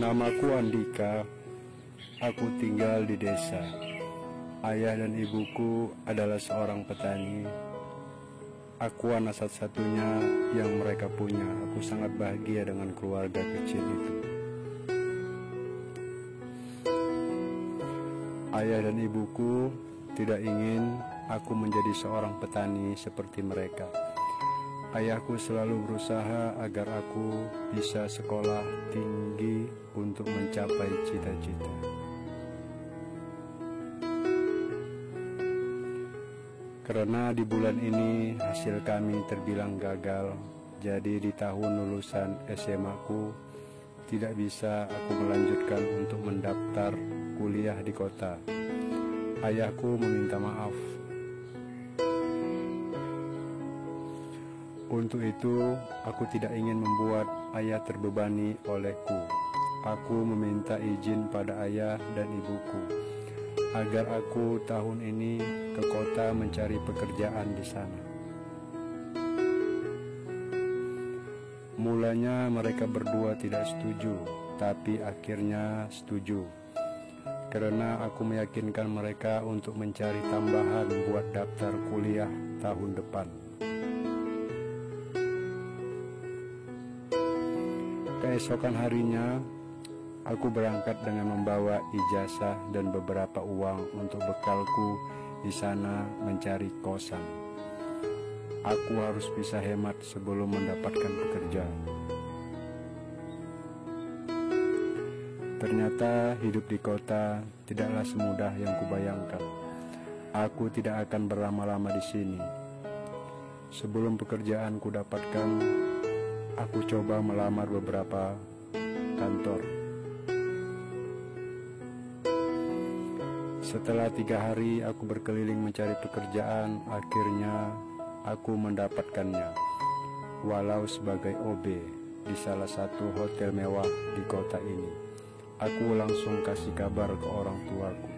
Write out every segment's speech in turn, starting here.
Namaku Andika, aku tinggal di desa. Ayah dan ibuku adalah seorang petani. Aku anak satu-satunya yang mereka punya. Aku sangat bahagia dengan keluarga kecil itu. Ayah dan ibuku tidak ingin aku menjadi seorang petani seperti mereka. Ayahku selalu berusaha agar aku bisa sekolah tinggi untuk mencapai cita-cita. Karena di bulan ini hasil kami terbilang gagal, jadi di tahun lulusan SMA-ku tidak bisa aku melanjutkan untuk mendaftar kuliah di kota. Ayahku meminta maaf. Untuk itu, aku tidak ingin membuat ayah terbebani olehku. Aku meminta izin pada ayah dan ibuku agar aku tahun ini ke kota mencari pekerjaan di sana. Mulanya mereka berdua tidak setuju, tapi akhirnya setuju. Karena aku meyakinkan mereka untuk mencari tambahan buat daftar kuliah tahun depan. Keesokan harinya, aku berangkat dengan membawa ijazah dan beberapa uang untuk bekalku di sana mencari kosan. Aku harus bisa hemat sebelum mendapatkan pekerjaan. Ternyata hidup di kota tidaklah semudah yang kubayangkan. Aku tidak akan berlama-lama di sini. Sebelum pekerjaan ku dapatkan, aku coba melamar beberapa kantor. Setelah 3 hari aku berkeliling mencari pekerjaan, akhirnya aku mendapatkannya. Walau sebagai OB di salah satu hotel mewah di kota ini, aku langsung kasih kabar ke orang tuaku.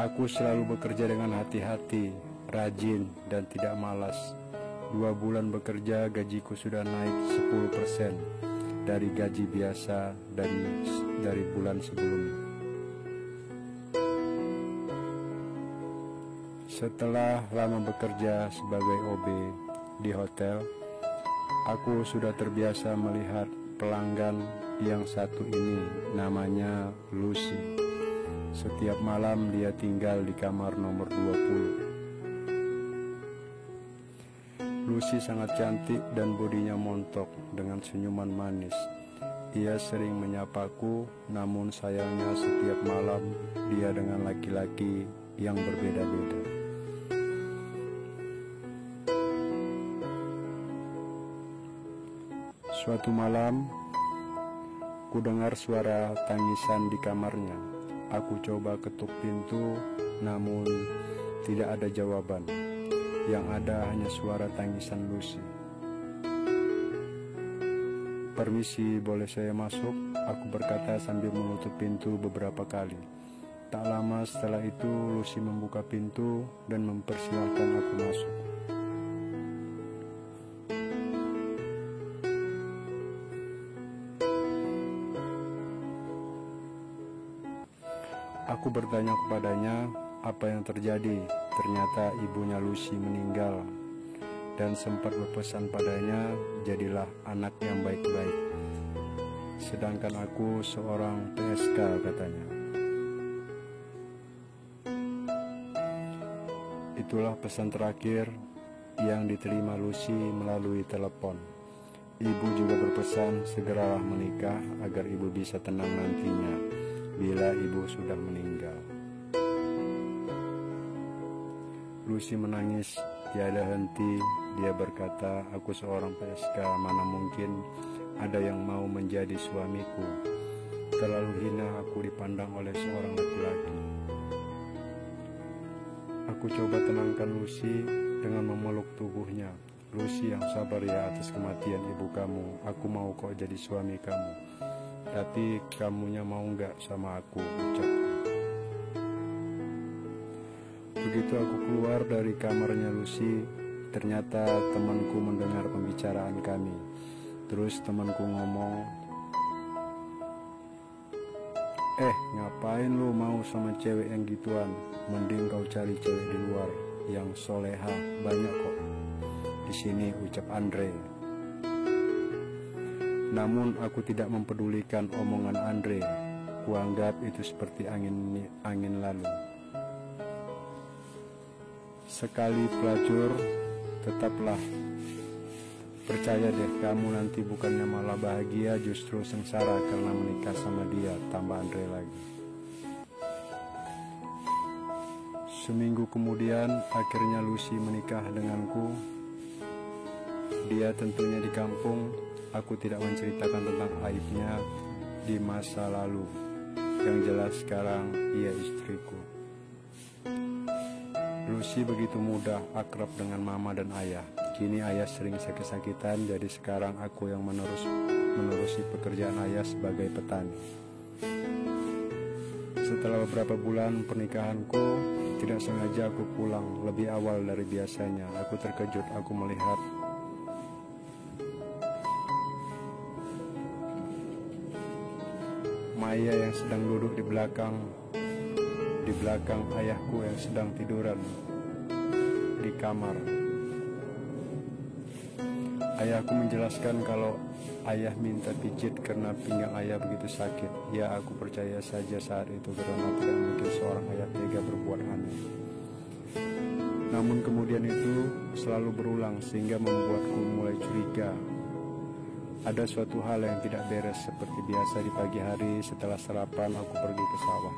Aku selalu bekerja dengan hati-hati, rajin dan tidak malas. 2 bulan bekerja, gajiku sudah naik 10% dari gaji biasa dari bulan sebelumnya. Setelah lama bekerja sebagai OB di hotel, aku sudah terbiasa melihat pelanggan yang satu ini, namanya Lucy. Setiap malam dia tinggal di kamar nomor 20. Lucy sangat cantik dan bodinya montok dengan senyuman manis. Ia sering menyapaku, namun sayangnya setiap malam dia dengan laki-laki yang berbeda-beda. Suatu malam, ku dengar suara tangisan di kamarnya. Aku coba ketuk pintu, namun tidak ada jawaban. Yang ada hanya suara tangisan Lucy. "Permisi, boleh saya masuk?" Aku berkata sambil menutup pintu beberapa kali. Tak lama setelah itu, Lucy membuka pintu dan mempersilahkan aku masuk. Aku bertanya kepadanya apa yang terjadi. Ternyata ibunya Lucy meninggal dan sempat berpesan padanya, jadilah anak yang baik-baik. Sedangkan aku seorang PSK, katanya. Itulah pesan terakhir yang diterima Lucy melalui telepon. Ibu juga berpesan segeralah menikah agar ibu bisa tenang nantinya bila ibu sudah meninggal. Lucy menangis tiada henti. Dia berkata, "Aku seorang PSK, mana mungkin ada yang mau menjadi suamiku. Terlalu hina aku dipandang oleh seorang laki-laki." Aku coba tenangkan Lucy dengan memeluk tubuhnya. "Lucy, yang sabar ya atas kematian ibu kamu. Aku mau kok jadi suami kamu. Tapi kamunya mau nggak sama aku?" ucapku. Begitu aku keluar dari kamarnya Lucy, ternyata temanku mendengar pembicaraan kami. Terus temanku ngomong, ngapain lu mau sama cewek yang gituan? Mending kau cari cewek di luar yang soleha, banyak kok di sini, ucap Andre. Namun aku tidak mempedulikan omongan Andre. Kuanggap itu seperti angin lalu. Sekali pelacur, tetaplah percaya deh, kamu nanti bukannya malah bahagia, justru sengsara karena menikah sama dia, tambah Andre lagi. Seminggu kemudian akhirnya Lucy menikah denganku. Dia tentunya di kampung. Aku tidak menceritakan tentang aibnya di masa lalu. Yang jelas sekarang ia istriku. Lucy begitu mudah akrab dengan mama dan ayah. Kini ayah sering sakit-sakitan, jadi sekarang aku yang menerusi pekerjaan ayah sebagai petani. Setelah beberapa bulan pernikahanku, tidak sengaja aku pulang lebih awal dari biasanya. Aku terkejut, aku melihat Maya yang sedang duduk di belakang ayahku yang sedang tiduran di kamar. Ayahku menjelaskan kalau ayah minta pijit karena pinggang ayah begitu sakit. Ya, aku percaya saja saat itu karena tidak mungkin seorang ayah tega berbuat aneh. Namun kemudian itu selalu berulang sehingga membuatku mulai curiga. Ada suatu hal yang tidak beres. Seperti biasa di pagi hari setelah sarapan aku pergi ke sawah.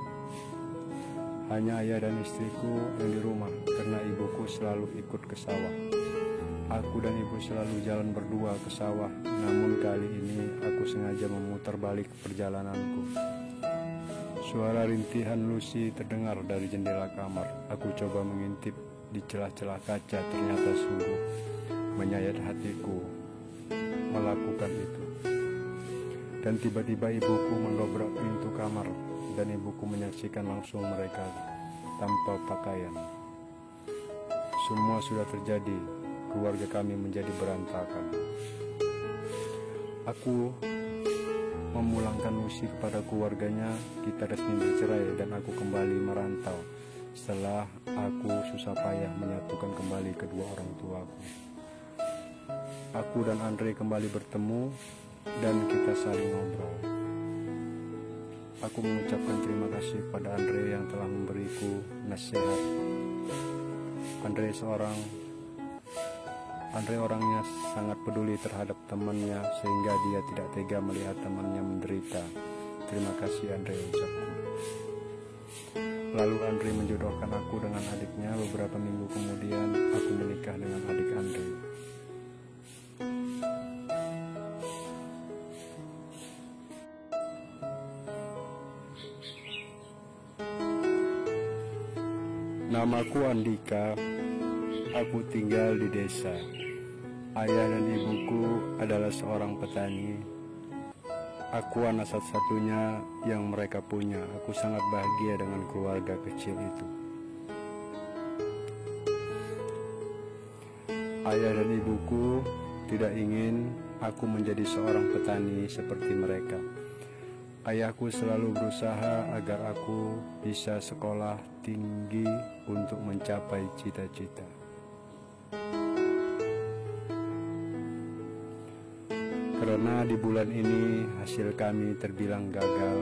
Hanya ayah dan istriku yang di rumah karena ibuku selalu ikut ke sawah. Aku dan ibu selalu jalan berdua ke sawah, namun kali ini aku sengaja memutar balik perjalananku. Suara rintihan Lucy terdengar dari jendela kamar. Aku coba mengintip di celah-celah kaca, ternyata sungguh menyayat hatiku melakukan itu. Dan tiba-tiba ibuku mendobrak pintu kamar, dan ibuku menyaksikan langsung mereka tanpa pakaian. Semua sudah terjadi. Keluarga kami menjadi berantakan. Aku memulangkan Lucy kepada keluarganya. Kita resmi bercerai dan aku kembali merantau setelah aku susah payah menyatukan kembali kedua orang tuaku. Aku dan Andre kembali bertemu dan kita saling ngobrol. Aku mengucapkan terima kasih pada Andre yang telah memberiku nasihat. Andre orangnya sangat peduli terhadap temannya sehingga dia tidak tega melihat temannya menderita. Terima kasih Andre, ucapku. Lalu Andre menjodohkan aku dengan adiknya. Beberapa minggu kemudian aku menikah dengan adik Andre. Namaku Andika. Aku tinggal di desa. Ayah dan ibuku adalah seorang petani. Aku anak satu-satunya yang mereka punya. Aku sangat bahagia dengan keluarga kecil itu. Ayah dan ibuku tidak ingin aku menjadi seorang petani seperti mereka. Ayahku selalu berusaha agar aku bisa sekolah tinggi untuk mencapai cita-cita. Karena di bulan ini hasil kami terbilang gagal,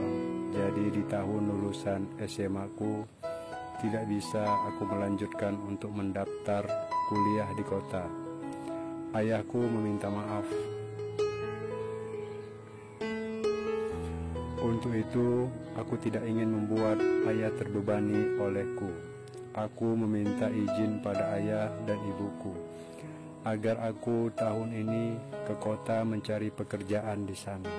jadi di tahun lulusan SMA-ku tidak bisa aku melanjutkan untuk mendaftar kuliah di kota. Ayahku meminta maaf. Untuk itu, aku tidak ingin membuat ayah terbebani olehku. Aku meminta izin pada ayah dan ibuku agar aku tahun ini ke kota mencari pekerjaan di sana.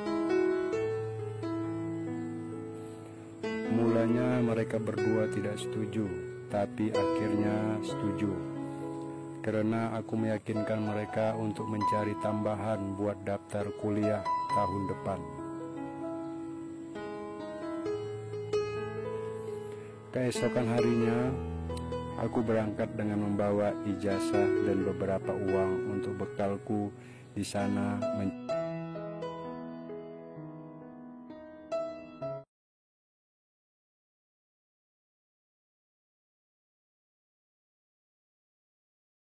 Mulanya mereka berdua tidak setuju, tapi akhirnya setuju. Karena aku meyakinkan mereka untuk mencari tambahan buat daftar kuliah tahun depan. Keesokan harinya, Aku berangkat dengan membawa ijazah dan beberapa uang untuk bekalku di sana.